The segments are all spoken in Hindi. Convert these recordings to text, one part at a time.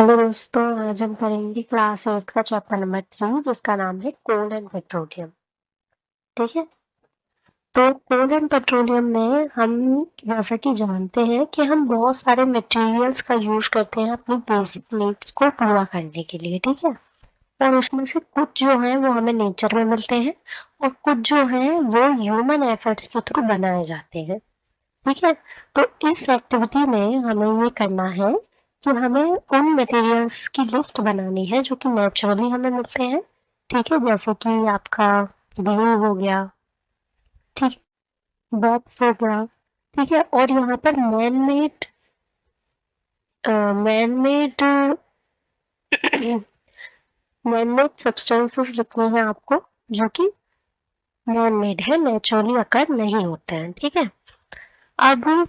हेलो दोस्तों, आज हम पढ़ेंगे क्लास 8 का चैप्टर नंबर 3 जिसका नाम है कोल एंड पेट्रोलियम। ठीक है। तो कोल एंड पेट्रोलियम में हम जैसा कि जानते हैं कि हम बहुत सारे मटेरियल्स का यूज करते हैं अपनी बेसिक नीड्स को पूरा करने के लिए। ठीक है। और उसमें से कुछ जो है वो हमें नेचर में मिलते हैं और कुछ जो है वो ह्यूमन एफर्ट्स के थ्रू बनाए जाते हैं। ठीक है। तो इस एक्टिविटी में हमें ये करना है कि हमें उन मटेरियल्स की लिस्ट बनानी है जो कि नेचुरली हमें मिलते हैं। ठीक है, जैसे कि आपका ग्लू हो गया, ठीक, बॉक्स हो गया। ठीक है। और यहाँ पर man made man made substances लिखने हैं आपको, जो कि मैन मेड है, नेचुरली अकर नहीं होते हैं। ठीक है। अब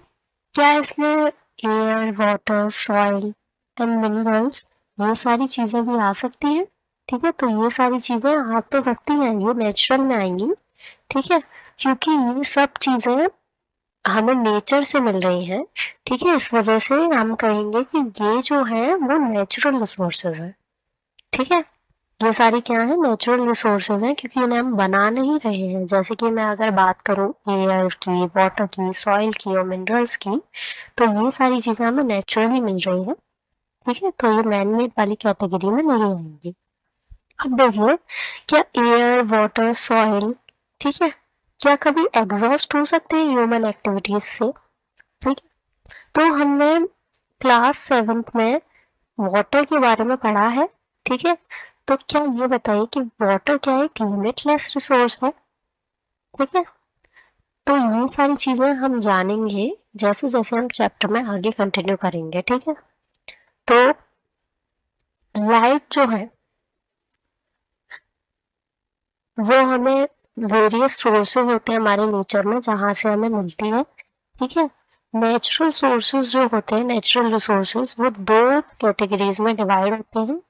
क्या इसमें air, water, soil and minerals, ये सारी चीजें भी आ सकती हैं। ठीक है। तो ये सारी चीजें आ तो सकती हैं, ये नेचुरल में आएंगी। ठीक है। क्योंकि ये सब चीजें हमें नेचर से मिल रही हैं। ठीक है। इस वजह से हम कहेंगे कि ये जो है वो नेचुरल रिसोर्सेज है। ठीक है। ये सारी क्या है, नेचुरल रिसोर्सेज हैं, क्योंकि इन्हें हम बना नहीं रहे हैं। जैसे कि मैं अगर बात करूं एयर की, वाटर की, सॉइल की और मिनरल्स की, तो ये सारी चीजें हमें नेचुरली मिल रही हैं। ठीक है। तो ये मैनमेड वाली कैटेगरी में नहीं आएंगी। अब देखिए, क्या एयर, वाटर, सॉइल, ठीक है, क्या कभी एग्जॉस्ट हो सकते हैं ह्यूमन एक्टिविटीज से? ठीक है। तो हमने क्लास 7th में वाटर के बारे में पढ़ा है। ठीक है। तो क्या ये बताइए कि वाटर क्या एक लिमिटलेस रिसोर्स है? ठीक है। तो ये सारी चीजें हम जानेंगे जैसे जैसे हम चैप्टर में आगे कंटिन्यू करेंगे। ठीक है। तो लाइट जो है वो हमें वेरियस सोर्सेज होते हैं हमारे नेचर में जहाँ से हमें मिलती है। ठीक है। नेचुरल सोर्सेज जो होते हैं, नेचुरल रिसोर्सेज, वो दो कैटेगरीज में डिवाइड होते हैं।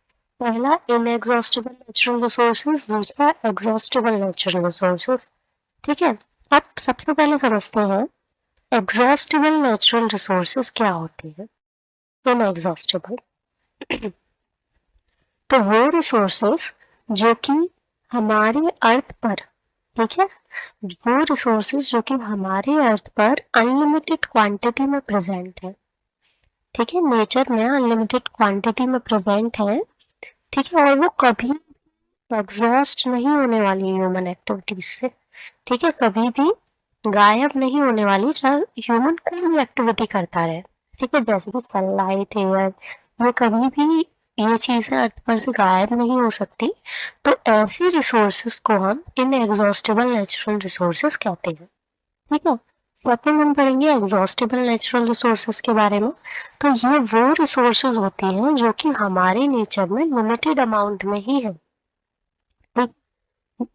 पहला इनएग्जॉस्टिबल नेचुरल रिसोर्सेज, दूसरा एग्जॉस्टिबल नेचुरल रिसोर्सेज। ठीक है। अब सबसे पहले समझते हैं एग्जॉस्टिबल नेचुरल रिसोर्सेज क्या होती है। इनएग्जॉस्टिबल तो वो रिसोर्सेस जो कि हमारे अर्थ पर, ठीक है, वो रिसोर्सेज जो कि हमारे अर्थ पर अनलिमिटेड क्वांटिटी में प्रेजेंट है। ठीक है। नेचर में अनलिमिटेड क्वांटिटी में प्रेजेंट है। ठीक है। और वो कभी एग्जॉस्ट नहीं होने वाली ह्यूमन एक्टिविटीज से। ठीक है। कभी भी गायब नहीं होने वाली, चाहे ह्यूमन कोई भी एक्टिविटी करता रहे। ठीक है। जैसे कि सनलाइट, एयर, ये कभी भी ये चीजें अर्थ पर से गायब नहीं हो सकती। तो ऐसी रिसोर्सेस को हम इनएग्जॉस्टिबल नेचुरल रिसोर्सेस कहते हैं। ठीक है। सेकंड हम पढ़ेंगे एग्जॉस्टिबल नेचुरल रिसोर्सेज के बारे में। तो ये वो रिसोर्सेज होती हैं जो कि हमारे नेचर में लिमिटेड अमाउंट में ही है। ठीक।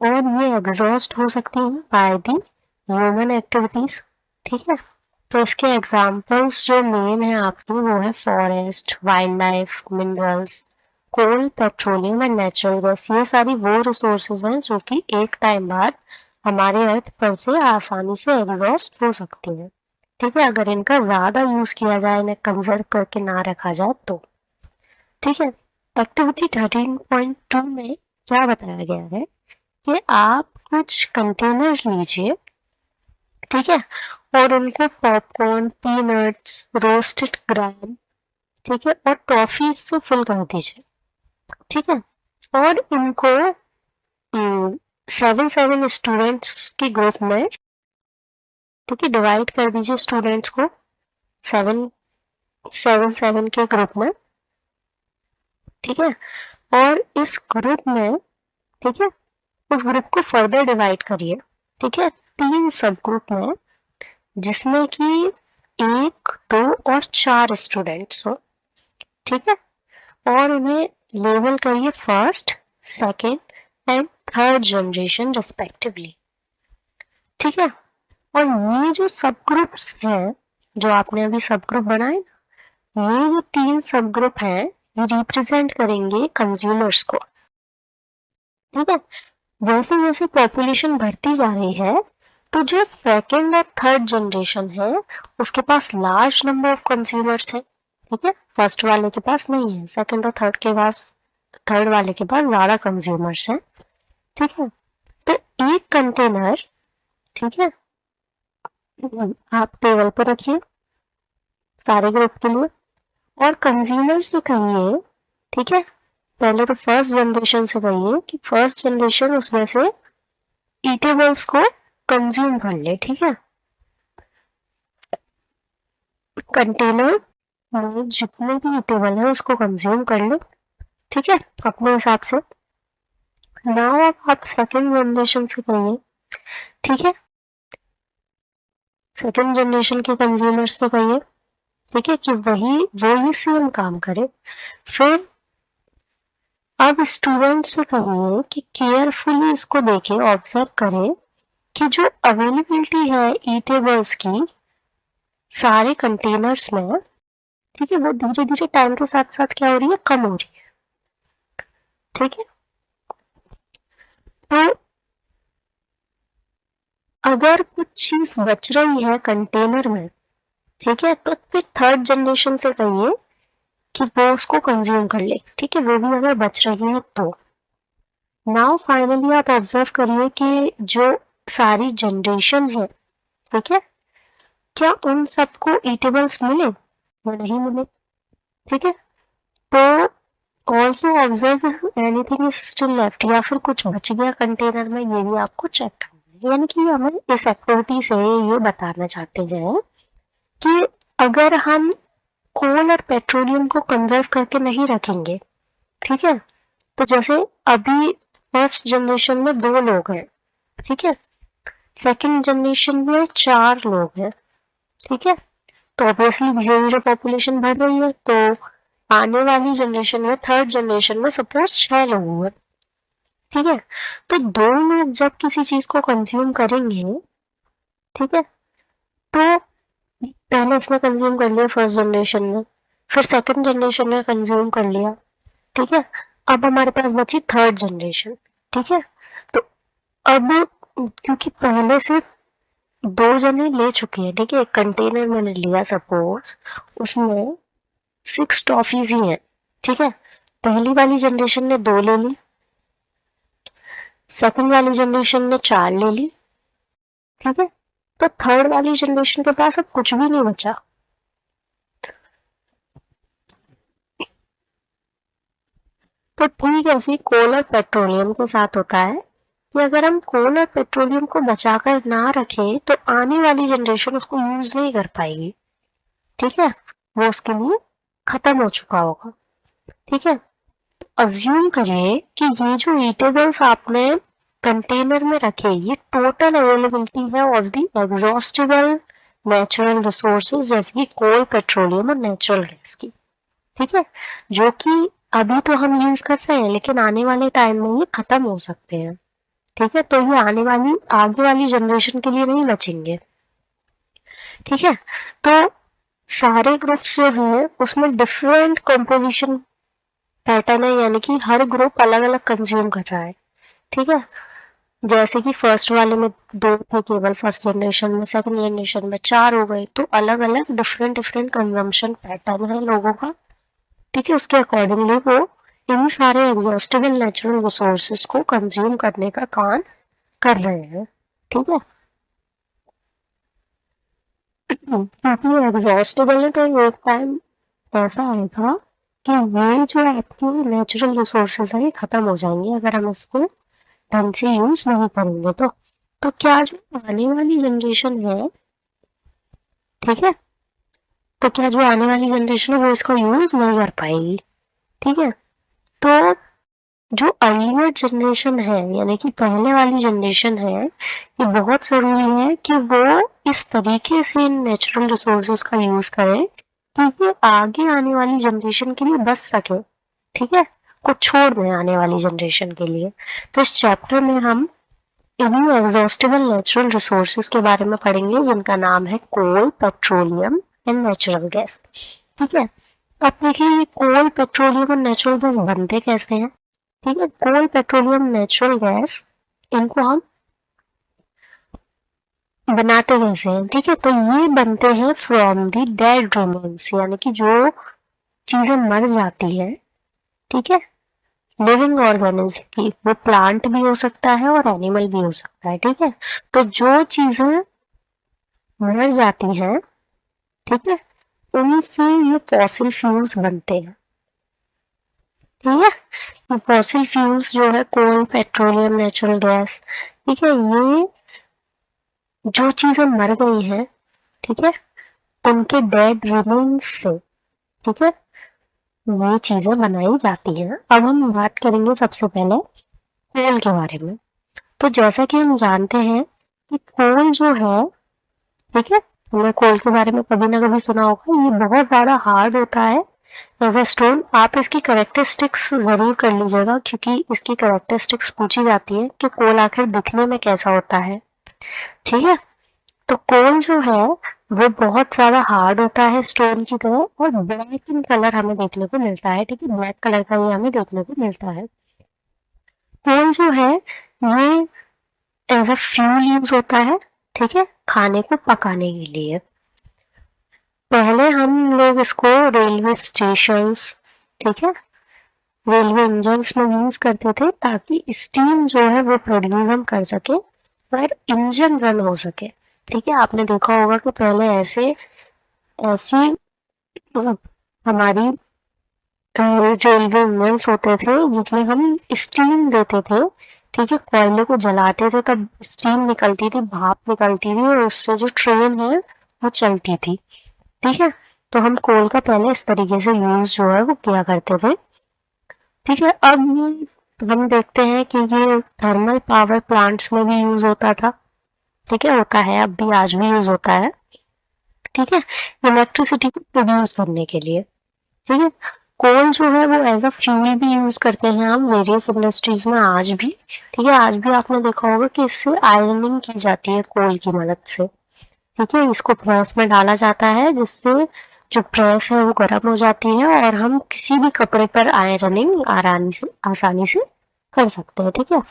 और ये एग्जॉस्ट हो सकती है बाय दी ह्यूमन एक्टिविटीज। ठीक है। तो इसके एग्जांपल्स जो मेन है आपकी, वो है forest, wildlife, minerals, coal, petroleum and natural gas. ये सारी वो रिसोर्सेज हैं जो कि एक टाइम बाद हमारे अर्थ पर से आसानी से एग्जॉस्ट हो सकती हैं। ठीक है। अगर इनका ज्यादा यूज किया जाए, इन्हें कंजर्व करके ना रखा जाए तो। ठीक है। एक्टिविटी 13.2 में क्या बताया गया है कि आप कुछ कंटेनर लीजिए, ठीक है, और उनको पॉपकॉर्न, पीनट्स, रोस्टेड ग्राम, ठीक है, और टॉफी से फिल कर दीजिए। ठीक है। और इनको 7 स्टूडेंट्स की ग्रुप में, ठीक है, डिवाइड कर दीजिए स्टूडेंट्स को 7 के ग्रुप में। ठीक है। और इस ग्रुप में, ठीक है, उस ग्रुप को फर्दर डिवाइड करिए। ठीक है, 3 सब ग्रुप में, जिसमें कि 1, 2 और 4 स्टूडेंट्स हो। ठीक है। और उन्हें लेबल करिए first, second and third generation respectively. ठीक है। और ये जो सब ग्रुप्स हैं, जो आपने अभी सब ग्रुप बनाए ना, ये जो 3 सब ग्रुप हैं, ये रिप्रेजेंट करेंगे कंज्यूमर्स को। ठीक है। जैसे जैसे पॉपुलेशन बढ़ती जा रही है, तो जो सेकेंड और थर्ड जनरेशन है, उसके पास लार्ज नंबर ऑफ कंज्यूमर्स है। ठीक है। फर्स्ट वाले के पास नहीं है, सेकंड और थर्ड के पास, थर्ड वाले के पास ज्यादा कंज्यूमर्स हैं, ठीक है। तो एक कंटेनर, ठीक है, आप टेबल पर रखिए सारे ग्रुप के लिए, और कंज्यूमर से कहिए, ठीक है, पहले तो फर्स्ट जनरेशन से कहिए कि फर्स्ट जनरेशन उसमें से ईटेबल्स को कंज्यूम कर ले, ठीक है। कंटेनर में जितने भी ईटेबल है उसको कंज्यूम कर ले, ठीक है, अपने हिसाब से। नाउ आप सेकेंड जनरेशन से कहिए, ठीक है, सेकेंड जनरेशन के कंज्यूमर्स से कहिए, ठीक है, कि वो ही सेम काम करे। फिर अब स्टूडेंट से कहिए कि केयरफुली इसको देखें, ऑब्जर्व करें कि जो अवेलेबिलिटी है ईटेबल्स की सारे कंटेनर्स में, ठीक है, वो धीरे धीरे टाइम के साथ साथ क्या हो रही है, कम हो रही है, ठीक है। तो अगर कुछ चीज बच रही है कंटेनर में, ठीक है, तो फिर थर्ड जनरेशन से कहिए कि वो उसको कंज्यूम कर ले, ठीक है, वो भी अगर बच रही है तो। नाउ फाइनली आप ऑब्जर्व करिए कि जो सारी जनरेशन है, ठीक है, क्या उन सबको ईटेबल्स मिले या नहीं मिले, ठीक है। तो also observe anything is still left, या फिर कुछ बच गया कंटेनर में, ये भी आपको चेक करना है। यानी कि हमें इस एक्टिविटी से ये बताना चाहते हैं कि अगर हम कोल और पेट्रोलियम को कंजर्व करके नहीं रखेंगे, ठीक है, तो जैसे अभी फर्स्ट जनरेशन में 2 लोग हैं, ठीक है, सेकंड जनरेशन में 4 लोग हैं, ठीक है, तो ऑब्वियसली धीरे धीरे पॉपुलेशन बढ़ रही है, तो आने वाली जनरेशन में, थर्ड जनरेशन में सपोज 6 लोग हुए, ठीक है, तो 2 लोग जब किसी चीज को कंज्यूम करेंगे, ठीक है, तो पहले इसने कंज्यूम कर लिया फर्स्ट जनरेशन में, फिर सेकंड जनरेशन में कंज्यूम कर लिया, ठीक है, अब हमारे पास बची थर्ड जनरेशन, ठीक है। तो अब क्योंकि पहले से 2 जने ले चुके हैं, ठीक है, एक कंटेनर मैंने लिया सपोज, उसमें 6 टॉफीज ही हैं, ठीक है, पहली वाली जनरेशन ने 2 ले ली, सेकंड वाली जनरेशन ने 4 ले ली, ठीक है, तो थर्ड वाली जनरेशन के पास अब कुछ भी नहीं बचा। तो ठीक ऐसे कोल और पेट्रोलियम के साथ होता है कि अगर हम कोल और पेट्रोलियम को बचाकर ना रखें तो आने वाली जनरेशन उसको यूज नहीं कर पाएगी, ठीक है, वो उसके लिए खत्म हो चुका होगा, ठीक है। तो अज्यूम करिए कि ये जो ईटेबल्स आपने कंटेनर में रखे, ये टोटल अवेलेबिलिटी है of the exhaustible natural resources, जैसे कि कोल, पेट्रोलियम और नेचुरल गैस की, ठीक है, जो कि अभी तो हम यूज कर रहे हैं लेकिन आने वाले टाइम में ये खत्म हो सकते हैं, ठीक है, तो ये आगे वाली जनरेशन के लिए नहीं बचेंगे, ठीक है। तो सारे ग्रुप्स जो हैं उसमें डिफरेंट कंपोजिशन पैटर्न है, यानी कि हर ग्रुप अलग अलग कंज्यूम कर रहा है, ठीक है। जैसे कि फर्स्ट वाले में 2 थे केवल फर्स्ट जनरेशन में, सेकंड जनरेशन में 4 हो गए, तो अलग अलग डिफरेंट डिफरेंट कंजम्पशन पैटर्न है लोगों का, ठीक है, उसके अकॉर्डिंगली वो इन सारे एग्जॉस्टिबल नेचुरल रिसोर्सेज को कंज्यूम करने का काम कर रहे हैं, ठीक है। क्योंकि एग्जॉस्टिबल है तो एक टाइम ऐसा आएगा कि ये जो आपके नेचुरल रिसोर्सेज है ये खत्म हो जाएंगे अगर हम इसको ढंग से यूज नहीं करेंगे तो क्या जो आने वाली जनरेशन है, ठीक है, तो क्या जो आने वाली जनरेशन है वो इसका यूज नहीं कर पाएगी, ठीक है। तो जो अर्लियर जनरेशन है, यानी कि पहले वाली जनरेशन है, ये बहुत जरूरी है कि वो इस तरीके से इन नेचुरल रिसोर्सेज का यूज करें कि ये आगे आने वाली जनरेशन के लिए बच सके, ठीक है, कुछ छोड़ दें आने वाली जनरेशन के लिए। तो इस चैप्टर में हम इन्हीं एग्जॉस्टिबल नेचुरल रिसोर्सेज के बारे में पढ़ेंगे जिनका नाम है कोल, पेट्रोलियम एंड नेचुरल गैस, ठीक है। अब देखिए ये कोल, पेट्रोलियम और नेचुरल गैस बनते कैसे हैं, ठीक है। कोल, पेट्रोलियम, नेचुरल गैस, इनको हम बनाते कैसे हैं, ठीक है, तो ये बनते हैं फ्रॉम द डेड रिमेन्स, यानी कि जो चीजें मर जाती हैं, ठीक है, लिविंग ऑर्गेनिज्म की, वो प्लांट भी हो सकता है और एनिमल भी हो सकता है, ठीक है। तो जो चीजें मर जाती हैं, ठीक है, उनसे ये फॉसिल फ्यूल्स बनते हैं, ठीक है। ये फॉसिल फ्यूल्स जो है कोल, पेट्रोलियम, नेचुरल गैस, ठीक है, ये जो चीजें मर गई हैं, ठीक है, उनके डेड रिमेन्स से, ठीक है, ये चीजें बनाई जाती हैं। अब हम बात करेंगे सबसे पहले कोल के बारे में। तो जैसा कि हम जानते हैं कि कोल जो है, ठीक है, हमने कोल के बारे में कभी ना कभी सुना होगा, ये बहुत ज्यादा हार्ड होता है एज अ स्टोन। आप इसकी करेक्टरिस्टिक्स जरूर कर लीजिएगा, क्योंकि इसकी करेक्टरिस्टिक्स पूछी जाती है कि कोल आखिर दिखने में कैसा होता है, ठीक है। तो कोल जो है वो बहुत ज्यादा हार्ड होता है स्टोन की तरह, और ब्लैक इन कलर हमें देखने को मिलता है, ठीक है, ब्लैक कलर का ये हमें देखने को मिलता है। कोल जो है ये एज अ फ्यूल यूज होता है, ठीक है, खाने को पकाने के लिए। पहले हम लोग इसको रेलवे स्टेशंस, ठीक है, रेलवे इंजन्स में यूज करते थे, ताकि स्टीम जो है वो प्रोड्यूस हम कर सके और इंजन रन हो सके, ठीक है। आपने देखा होगा कि पहले ऐसी हमारी रेलवे इंजन्स होते थे जिसमें हम स्टीम देते थे, ठीक है, कोयले को जलाते थे, तब स्टीम निकलती थी, भाप निकलती थी, और उससे जो ट्रेन है वो चलती थी, ठीक है। तो हम कोल का पहले इस तरीके से यूज जो है वो किया करते थे, ठीक है। अब हम देखते हैं कि ये थर्मल पावर प्लांट्स में भी यूज होता था, ठीक है, होता है, अब भी आज भी यूज होता है, ठीक है, इलेक्ट्रिसिटी को प्रोड्यूस करने के लिए, ठीक है। कोल जो है वो एज अ फ्यूल भी यूज करते हैं हम वेरियस इंडस्ट्रीज में आज भी, ठीक है। आज भी आपने देखा होगा कि इससे आयरनिंग की जाती है कोल की मदद से, ठीक है। इसको प्रेस में डाला जाता है, जिससे जो प्रेस है वो गर्म हो जाती है, और हम किसी भी कपड़े पर आयरनिंग आसानी से कर सकते हैं, ठीक है।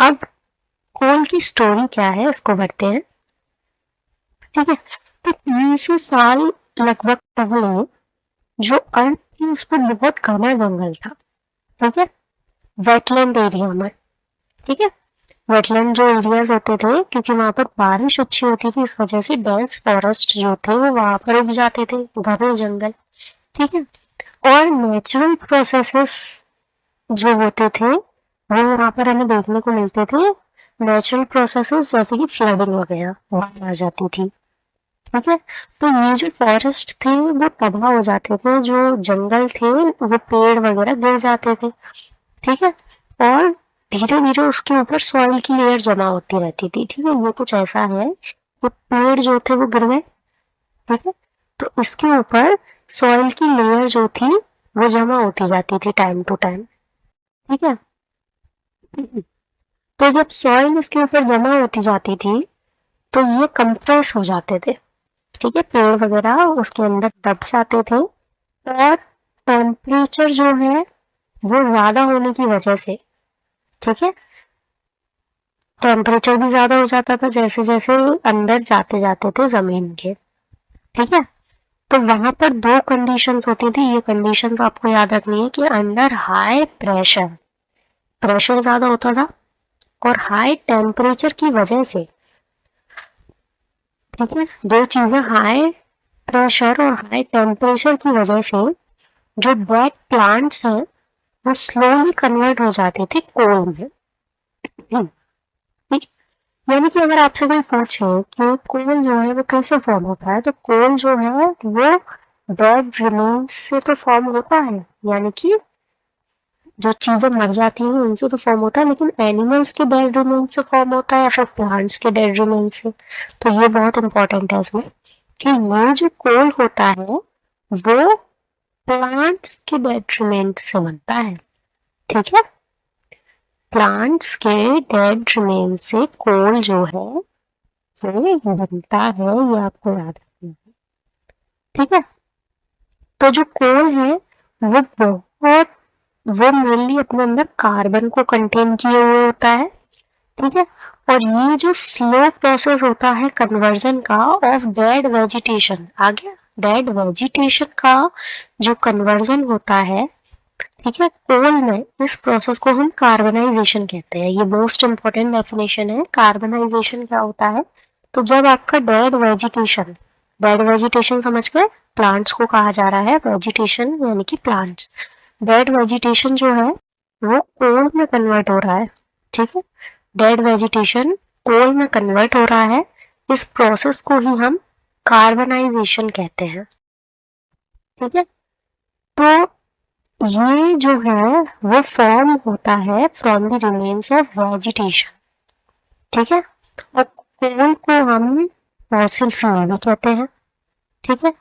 अब कोल की स्टोरी क्या है इसको बढ़ते हैं, ठीक है। तो 300 साल लगभग पहले जो अर्थ थी उस पर बहुत घना जंगल था, ठीक है, वेटलैंड एरिया में, ठीक है। वेटलैंड जो एरियाज होते थे, क्योंकि वहां पर बारिश अच्छी होती थी, इस वजह से डेंस फॉरेस्ट जो थे वो वहां पर उग जाते थे, घने जंगल, ठीक है। और नेचुरल प्रोसेसेस जो होते थे वो वहां पर हमें देखने को मिलते थे, नेचुरल प्रोसेसेस जैसे कि फ्लडिंग वगैरह वहां आ जाती थी, ठीक है। तो ये जो फॉरेस्ट थे वो तबाह हो जाते थे, जो जंगल थे वो पेड़ वगैरह गिर जाते थे, ठीक है। और धीरे धीरे उसके ऊपर सॉइल की लेयर जमा होती रहती थी, ठीक है। ये कुछ ऐसा है कि पेड़ जो थे वो गिर गए, ठीक है, तो इसके ऊपर सॉइल की लेयर जो थी वो जमा होती जाती थी टाइम टू टाइम, ठीक है। तो जब सॉइल इसके ऊपर जमा होती जाती थी तो ये कंप्रेस हो जाते थे, ठीक है, पेड़ वगैरह उसके अंदर दब जाते थे, और टेम्परेचर जो है वो ज्यादा होने की वजह से, ठीक है, टेम्परेचर भी ज्यादा हो जाता था जैसे जैसे अंदर जाते जाते थे जमीन के, ठीक है। तो वहां पर दो कंडीशंस होती थी, ये कंडीशंस आपको याद रखनी है कि अंदर हाई प्रेशर, प्रेशर ज्यादा होता था, और हाई टेम्परेचर की वजह से, ठीक है, दो चीजें, हाई प्रेशर और हाई टेम्परेचर की वजह से जो डेड प्लांट्स हैं वो स्लोली कन्वर्ट हो जाते थे कोल में, ठीक। यानी कि अगर आपसे कोई पूछे कि कोल जो है वो कैसे फॉर्म होता है, तो कोल जो है वो डेड रिमेन्स से तो फॉर्म होता है, यानी कि जो चीजें मर जाती हैं उनसे तो फॉर्म होता है, लेकिन एनिमल्स के डेड रिमेन्स से फॉर्म होता है या फिर प्लांट्स के डेड रिमेन्स से, तो ये बहुत इंपॉर्टेंट है इसमें कि ये जो कोल होता है वो प्लांट्स के डेड रिमेन्स से बनता है, ठीक है। प्लांट्स के डेड रिमेन्स से कोल जो है वो बनता है, ये आपको याद रखना है, ठीक है। तो जो कोल है वो मेनली अपने अंदर कार्बन को कंटेन किए हुए होता है, ठीक है। और ये जो स्लो प्रोसेस होता है कन्वर्जन का ऑफ डेड वेजिटेशन, आ गया डेड वेजिटेशन का जो कन्वर्जन होता है, ठीक है, कोल में, इस प्रोसेस को हम कार्बनाइजेशन कहते हैं। ये मोस्ट इंपॉर्टेंट डेफिनेशन है। कार्बनाइजेशन क्या होता है? तो जब आपका डेड वेजिटेशन समझ गए, प्लांट्स को कहा जा रहा है वेजिटेशन यानी कि प्लांट्स। डेड वेजिटेशन जो है वो कोल में कन्वर्ट हो रहा है, ठीक है, डेड वेजिटेशन कोल में कन्वर्ट हो रहा है। इस प्रोसेस को ही हम कार्बनाइजेशन कहते हैं, ठीक है। तो ये जो है वो फॉर्म होता है from the remains of vegetation, ठीक है। और कोल को हम फॉसिल फ्यूल भी कहते हैं, ठीक है।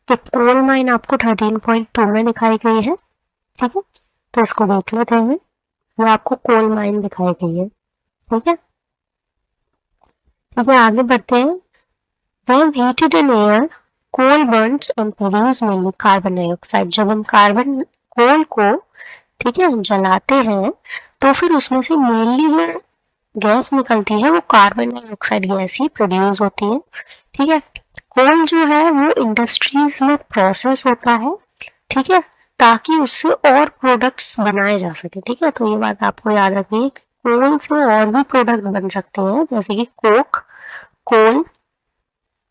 तो कोल माइन आपको 13.2 में दिखाई गई है, ठीक है, तो इसको देख लेते हैं। ये आपको कोल माइन दिखाई गई है, ठीक है। ठीक है, आगे बढ़ते हैं। When heated in air, coal burns and produce mainly carbon dioxide। जब हम कोल को, ठीक है, जलाते हैं तो फिर उसमें से मेनली जो गैस निकलती है वो कार्बन डाइऑक्साइड गैस ही प्रोड्यूस होती है, ठीक है। कोल जो है वो इंडस्ट्रीज में प्रोसेस होता है, ठीक है, ताकि उससे और प्रोडक्ट्स बनाए जा सके, ठीक है। तो ये बात आपको याद रखनी है कि कोल से और भी प्रोडक्ट बन सकते हैं, जैसे कि कोक, कोल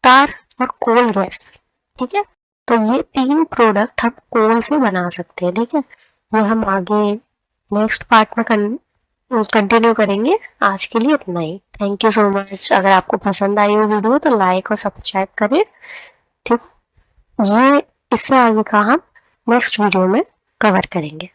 तार और कोल गैस, ठीक है। तो ये 3 प्रोडक्ट हम कोल से बना सकते हैं, ठीक है। ये हम आगे नेक्स्ट पार्ट में कंटिन्यू करेंगे। आज के लिए इतना ही। Thank you so much. अगर आपको पसंद आई हो वीडियो तो लाइक और सब्सक्राइब करें, ठीक है। ये इससे आगे का हम नेक्स्ट वीडियो में कवर करेंगे।